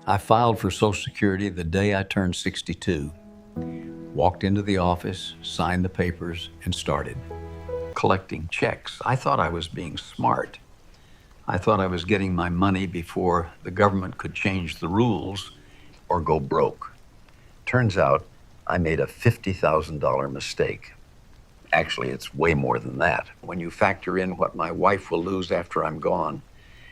I filed for Social Security the day I turned 62, walked into the office, signed the papers, and started collecting checks. I thought I was being smart. I thought I was getting my money before the government could change the rules or go broke. Turns out I made a $50,000 mistake. Actually, it's way more than that. When you factor in what my wife will lose after I'm gone.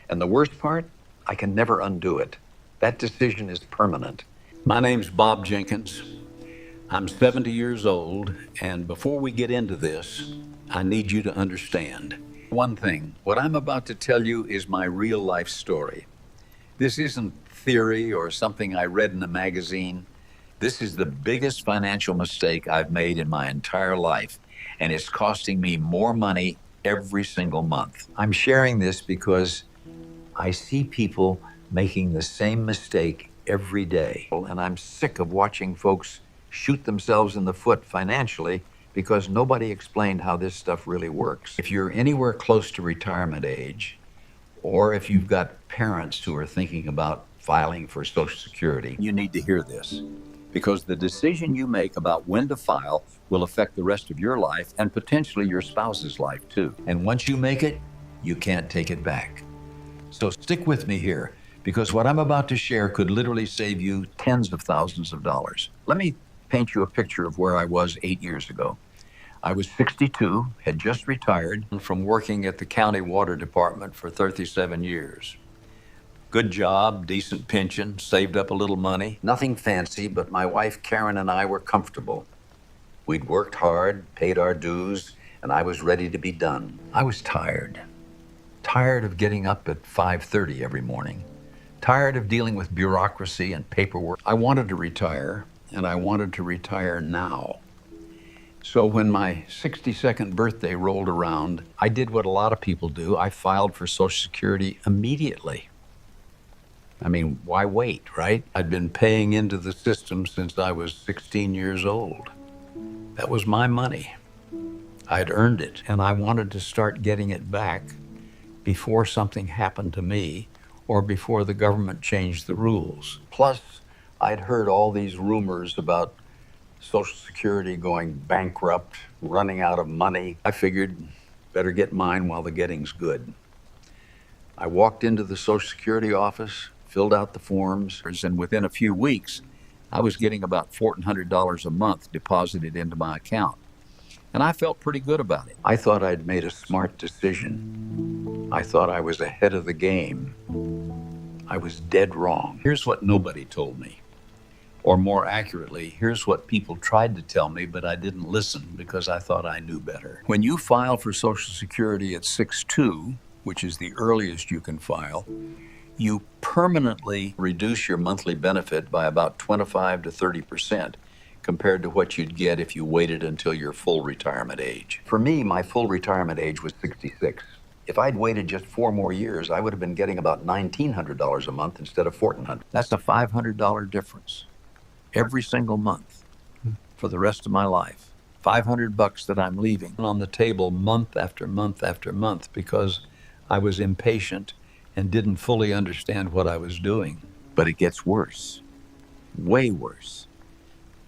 And the worst part, I can never undo it. That decision is permanent. My name's Bob Jenkins. I'm 70 years old, and before we get into this, I need you to understand one thing. What I'm about to tell you is my real life story. This isn't theory or something I read in a magazine. This is the biggest financial mistake I've made in my entire life, and it's costing me more money every single month. I'm sharing this because I see people making the same mistake every day, and I'm sick of watching folks shoot themselves in the foot financially because nobody explained how this stuff really works. If you're anywhere close to retirement age, or if you've got parents who are thinking about filing for Social Security, you need to hear this. Because the decision you make about when to file will affect the rest of your life and potentially your spouse's life too. And once you make it, you can't take it back. So stick with me here, because what I'm about to share could literally save you tens of thousands of dollars. Let me paint you a picture of where I was 8 years ago. I was 62, had just retired from working at the county water department for 37 years. Good job, decent pension, saved up a little money. Nothing fancy, but my wife Karen and I were comfortable. We'd worked hard, paid our dues, and I was ready to be done. I was tired. Tired of getting up at 5:30 every morning. Tired of dealing with bureaucracy and paperwork. I wanted to retire, and I wanted to retire now. So when my 62nd birthday rolled around, I did what a lot of people do. I filed for Social Security immediately. I mean, why wait, right? I'd been paying into the system since I was 16 years old. That was my money. I'd earned it, and I wanted to start getting it back before something happened to me or before the government changed the rules. Plus, I'd heard all these rumors about Social Security going bankrupt, running out of money. I figured better get mine while the getting's good. I walked into the Social Security office, filled out the forms, and within a few weeks, I was getting about $1,400 a month deposited into my account. And I felt pretty good about it. I thought I'd made a smart decision. I thought I was ahead of the game. I was dead wrong. Here's what nobody told me. Or more accurately, here's what people tried to tell me, but I didn't listen because I thought I knew better. When you file for Social Security at 62, which is the earliest you can file, you permanently reduce your monthly benefit by about 25 to 30% compared to what you'd get if you waited until your full retirement age. For me, my full retirement age was 66. If I'd waited just 4 more years, I would have been getting about $1,900 a month instead of $1,400. That's a $500 difference every single month for the rest of my life. $500 that I'm leaving on the table month after month after month because I was impatient and didn't fully understand what I was doing. But it gets worse, way worse.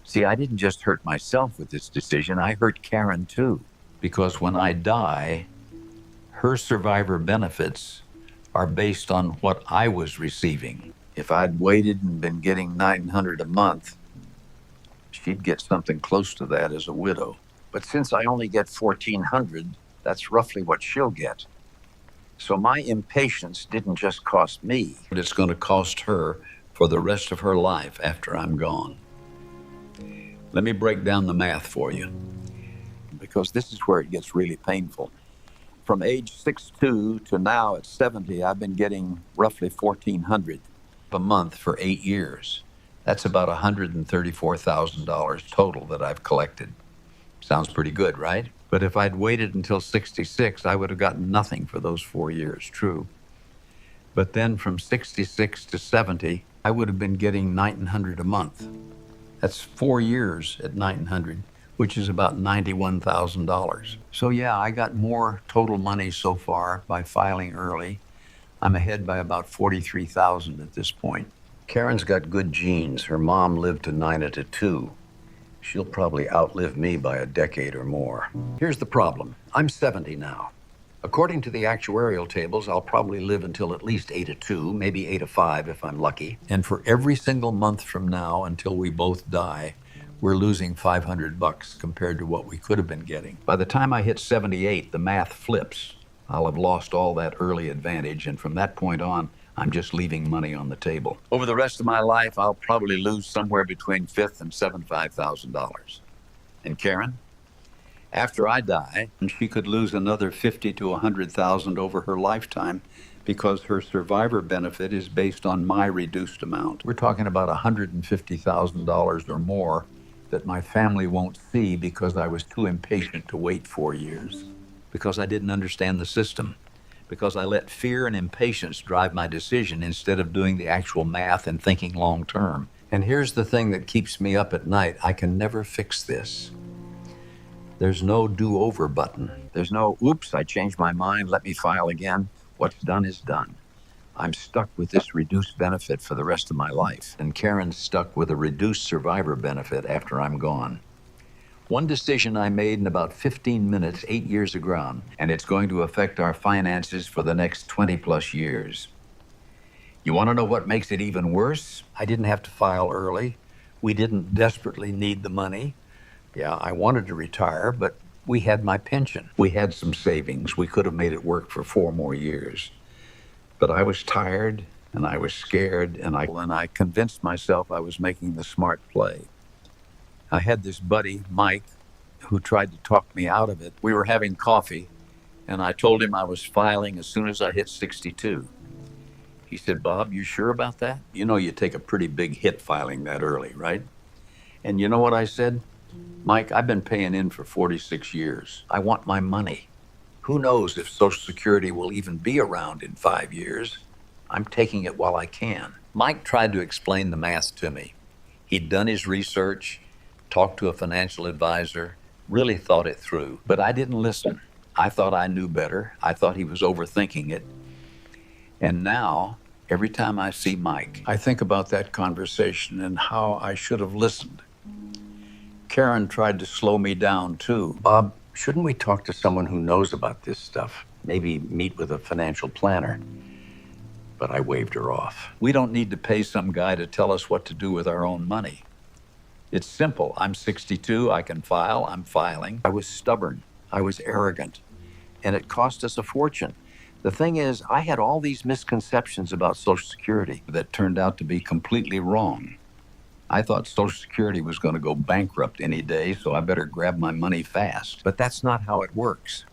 See, I didn't just hurt myself with this decision, I hurt Karen too. Because when I die, her survivor benefits are based on what I was receiving. If I'd waited and been getting $900 a month, she'd get something close to that as a widow. But since I only get $1,400, that's roughly what she'll get. So my impatience didn't just cost me, but it's going to cost her for the rest of her life after I'm gone. Let me break down the math for you, because this is where it gets really painful. From age 62 to now at 70, I've been getting roughly $1,400 a month for 8 years. That's about $134,000 total that I've collected. Sounds pretty good, right? But if I'd waited until 66, I would have gotten nothing for those 4 years, true. But then from 66 to 70, I would have been getting $1,900 a month. That's 4 years at $1,900, which is about $91,000. So yeah, I got more total money so far by filing early. I'm ahead by about $43,000 at this point. Karen's got good genes. Her mom lived to 9 at 2. She'll probably outlive me by a decade or more. Here's the problem. I'm 70 now. According to the actuarial tables, I'll probably live until at least 8 at 2, maybe 8 at 5 if I'm lucky. And for every single month from now until we both die, we're losing $500 compared to what we could have been getting. By the time I hit 78, the math flips. I'll have lost all that early advantage, and from that point on, I'm just leaving money on the table. Over the rest of my life, I'll probably lose somewhere between $5,000 and $75,000. And Karen, after I die, she could lose another $50,000 to $100,000 over her lifetime because her survivor benefit is based on my reduced amount. We're talking about $150,000 or more that my family won't see because I was too impatient to wait 4 years, because I didn't understand the system, because I let fear and impatience drive my decision instead of doing the actual math and thinking long term. And here's the thing that keeps me up at night. I can never fix this. There's no do-over button. There's no, oops, I changed my mind, let me file again. What's done is done. I'm stuck with this reduced benefit for the rest of my life. And Karen's stuck with a reduced survivor benefit after I'm gone. One decision I made in about 15 minutes, 8 years ago, and it's going to affect our finances for the next 20 plus years. You want to know what makes it even worse? I didn't have to file early. We didn't desperately need the money. Yeah, I wanted to retire, but we had my pension. We had some savings. We could have made it work for 4 more years. But I was tired, and I was scared, and I convinced myself I was making the smart play. I had this buddy, Mike, who tried to talk me out of it. We were having coffee, and I told him I was filing as soon as I hit 62. He said, Bob, you sure about that? You know you take a pretty big hit filing that early, right? And you know what I said? Mike, I've been paying in for 46 years. I want my money. Who knows if Social Security will even be around in 5 years? I'm taking it while I can. Mike tried to explain the math to me. He'd done his research, talked to a financial advisor, really thought it through, but I didn't listen. I thought I knew better. I thought he was overthinking it. And now, every time I see Mike, I think about that conversation and how I should have listened. Karen tried to slow me down too. Bob, shouldn't we talk to someone who knows about this stuff? Maybe meet with a financial planner. But I waved her off. We don't need to pay some guy to tell us what to do with our own money. It's simple. I'm 62. I can file. I'm filing. I was stubborn. I was arrogant. And it cost us a fortune. The thing is, I had all these misconceptions about Social Security that turned out to be completely wrong. I thought Social Security was going to go bankrupt any day, so I better grab my money fast. But that's not how it works.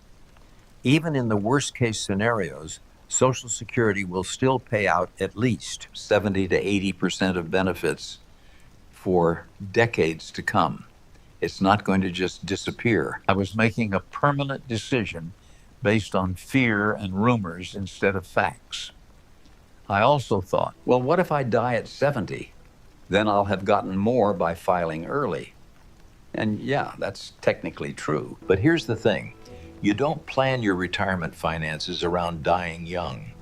Even in the worst case scenarios, Social Security will still pay out at least 70 to 80% of benefits for decades to come. It's not going to just disappear. I was making a permanent decision based on fear and rumors instead of facts. I also thought, well, what if I die at 70? Then I'll have gotten more by filing early. And yeah, that's technically true. But here's the thing. You don't plan your retirement finances around dying young.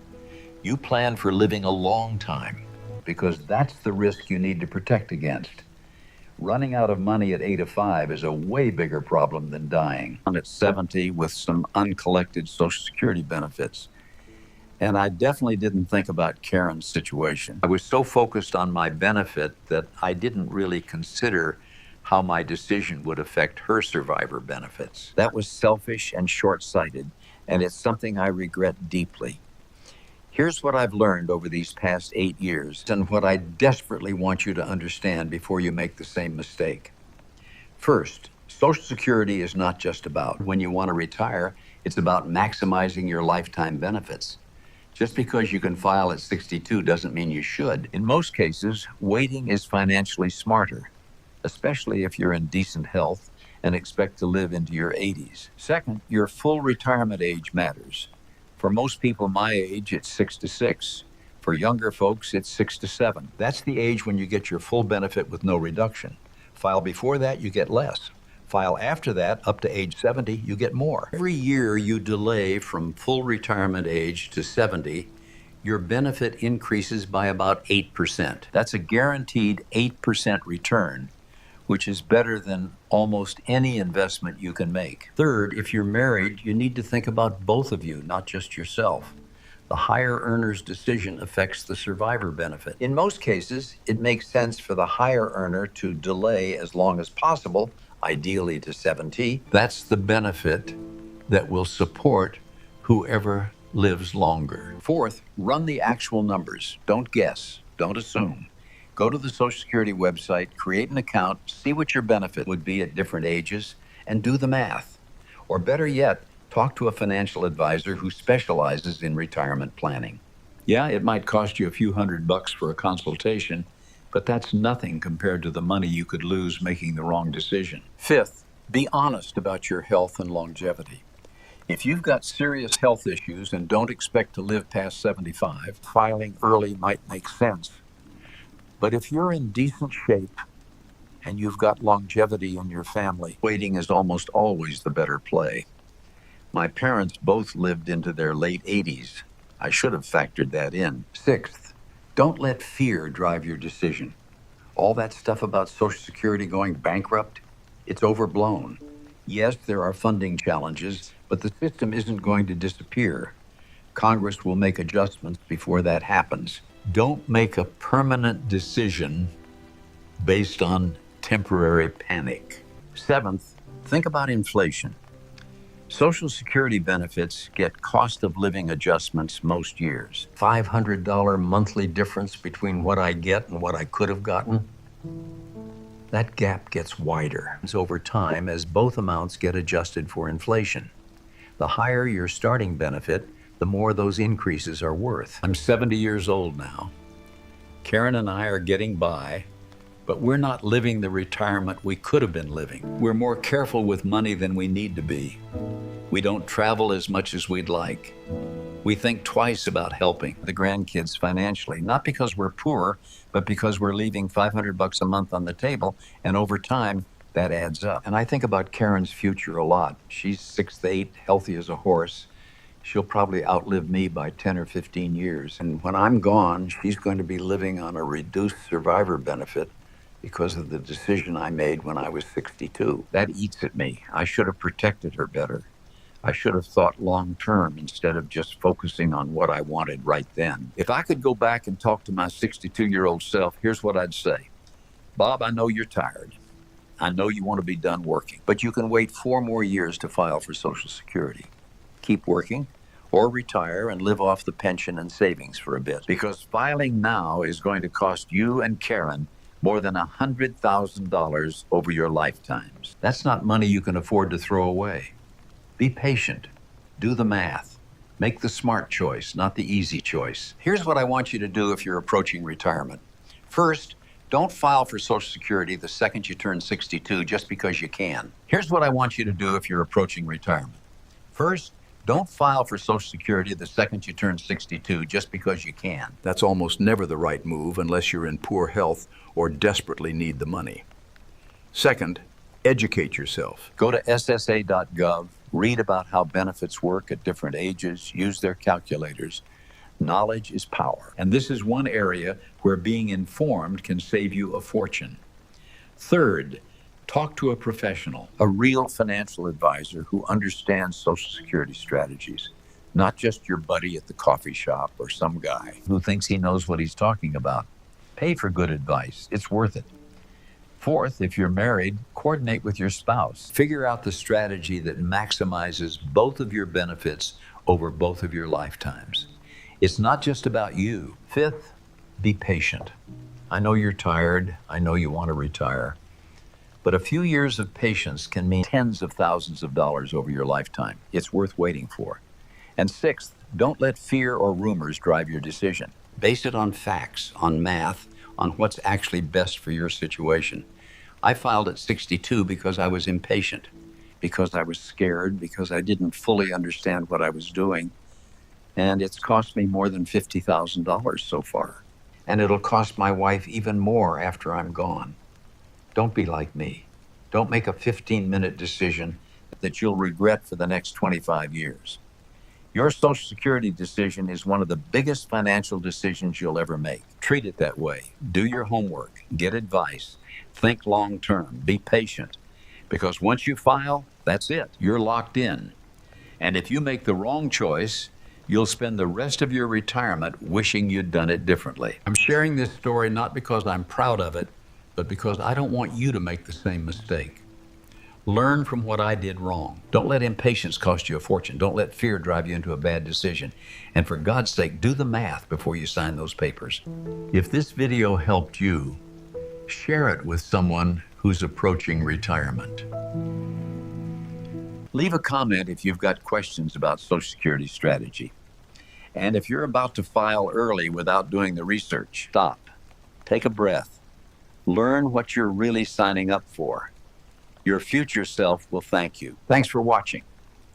You plan for living a long time, because that's the risk you need to protect against. Running out of money at 8 to 5 is a way bigger problem than dying at 70 with some uncollected Social Security benefits. And I definitely didn't think about Karen's situation. I was so focused on my benefit that I didn't really consider how my decision would affect her survivor benefits. That was selfish and short-sighted, and it's something I regret deeply. Here's what I've learned over these past 8 years, and what I desperately want you to understand before you make the same mistake. First, Social Security is not just about when you want to retire, it's about maximizing your lifetime benefits. Just because you can file at 62 doesn't mean you should. In most cases, waiting is financially smarter, especially if you're in decent health and expect to live into your 80s. Second, your full retirement age matters. For most people my age, it's 6 to 6. For younger folks, it's 6 to 7. That's the age when you get your full benefit with no reduction. File before that, you get less. File after that, up to age 70, you get more. Every year you delay from full retirement age to 70, your benefit increases by about 8%. That's a guaranteed 8% return, which is better than almost any investment you can make. Third, if you're married, you need to think about both of you, not just yourself. The higher earner's decision affects the survivor benefit. In most cases, it makes sense for the higher earner to delay as long as possible, ideally to 70. That's the benefit that will support whoever lives longer. Fourth, run the actual numbers. Don't guess. Don't assume. Go to the Social Security website, create an account, see what your benefit would be at different ages, and do the math. Or better yet, talk to a financial advisor who specializes in retirement planning. Yeah, it might cost you a few $100 for a consultation, but that's nothing compared to the money you could lose making the wrong decision. Fifth, be honest about your health and longevity. If you've got serious health issues and don't expect to live past 75, filing early might make sense. But if you're in decent shape and you've got longevity in your family, waiting is almost always the better play. My parents both lived into their late 80s. I should have factored that in. Sixth, don't let fear drive your decision. All that stuff about Social Security going bankrupt, it's overblown. Yes, there are funding challenges, but the system isn't going to disappear. Congress will make adjustments before that happens. Don't make a permanent decision based on temporary panic. Seventh, think about inflation. Social Security benefits get cost of living adjustments most years. $500 monthly difference between what I get and what I could have gotten. That gap gets wider over time as both amounts get adjusted for inflation. The higher your starting benefit, the more those increases are worth. I'm 70 years old now. Karen and I are getting by, but we're not living the retirement we could have been living. We're more careful with money than we need to be. We don't travel as much as we'd like. We think twice about helping the grandkids financially, not because we're poor, but because we're leaving $500 a month on the table, and over time, that adds up. And I think about Karen's future a lot. She's 6'8", healthy as a horse. She'll probably outlive me by 10 or 15 years. And when I'm gone, she's going to be living on a reduced survivor benefit because of the decision I made when I was 62. That eats at me. I should have protected her better. I should have thought long term instead of just focusing on what I wanted right then. If I could go back and talk to my 62-year-old self, here's what I'd say. Bob, I know you're tired. I know you want to be done working, but you can wait 4 more years to file for Social Security. Keep working or retire and live off the pension and savings for a bit, because filing now is going to cost you and Karen more than $100,000 over your lifetimes. That's not money you can afford to throw away. Be patient. Do the math. Make the smart choice, not the easy choice. Here's what I want you to do if you're approaching retirement. First, don't file for Social Security the second you turn 62 just because you can. Here's what I want you to do if you're approaching retirement. First, don't file for Social Security the second you turn 62 just because you can. That's almost never the right move unless you're in poor health or desperately need the money. Second, educate yourself. Go to ssa.gov, read about how benefits work at different ages, use their calculators. Knowledge is power. And this is one area where being informed can save you a fortune. Third, talk to a professional, a real financial advisor who understands Social Security strategies, not just your buddy at the coffee shop or some guy who thinks he knows what he's talking about. Pay for good advice. It's worth it. Fourth, if you're married, coordinate with your spouse. Figure out the strategy that maximizes both of your benefits over both of your lifetimes. It's not just about you. Fifth, be patient. I know you're tired. I know you want to retire. But a few years of patience can mean tens of thousands of dollars over your lifetime. It's worth waiting for. And sixth, don't let fear or rumors drive your decision. Base it on facts, on math, on what's actually best for your situation. I filed at 62 because I was impatient, because I was scared, because I didn't fully understand what I was doing. And it's cost me more than $50,000 so far. And it'll cost my wife even more after I'm gone. Don't be like me. Don't make a 15-minute decision that you'll regret for the next 25 years. Your Social Security decision is one of the biggest financial decisions you'll ever make. Treat it that way. Do your homework, get advice, think long term, be patient. Because once you file, that's it. You're locked in. And if you make the wrong choice, you'll spend the rest of your retirement wishing you'd done it differently. I'm sharing this story not because I'm proud of it, but because I don't want you to make the same mistake. Learn from what I did wrong. Don't let impatience cost you a fortune. Don't let fear drive you into a bad decision. And for God's sake, do the math before you sign those papers. If this video helped you, share it with someone who's approaching retirement. Leave a comment if you've got questions about Social Security strategy. And if you're about to file early without doing the research, stop. Take a breath. Learn what you're really signing up for. Your future self will thank you. Thanks for watching.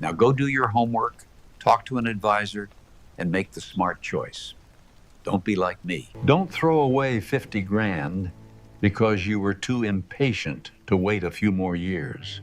Now go do your homework, talk to an advisor, and make the smart choice. Don't be like me. Don't throw away 50 grand because you were too impatient to wait a few more years.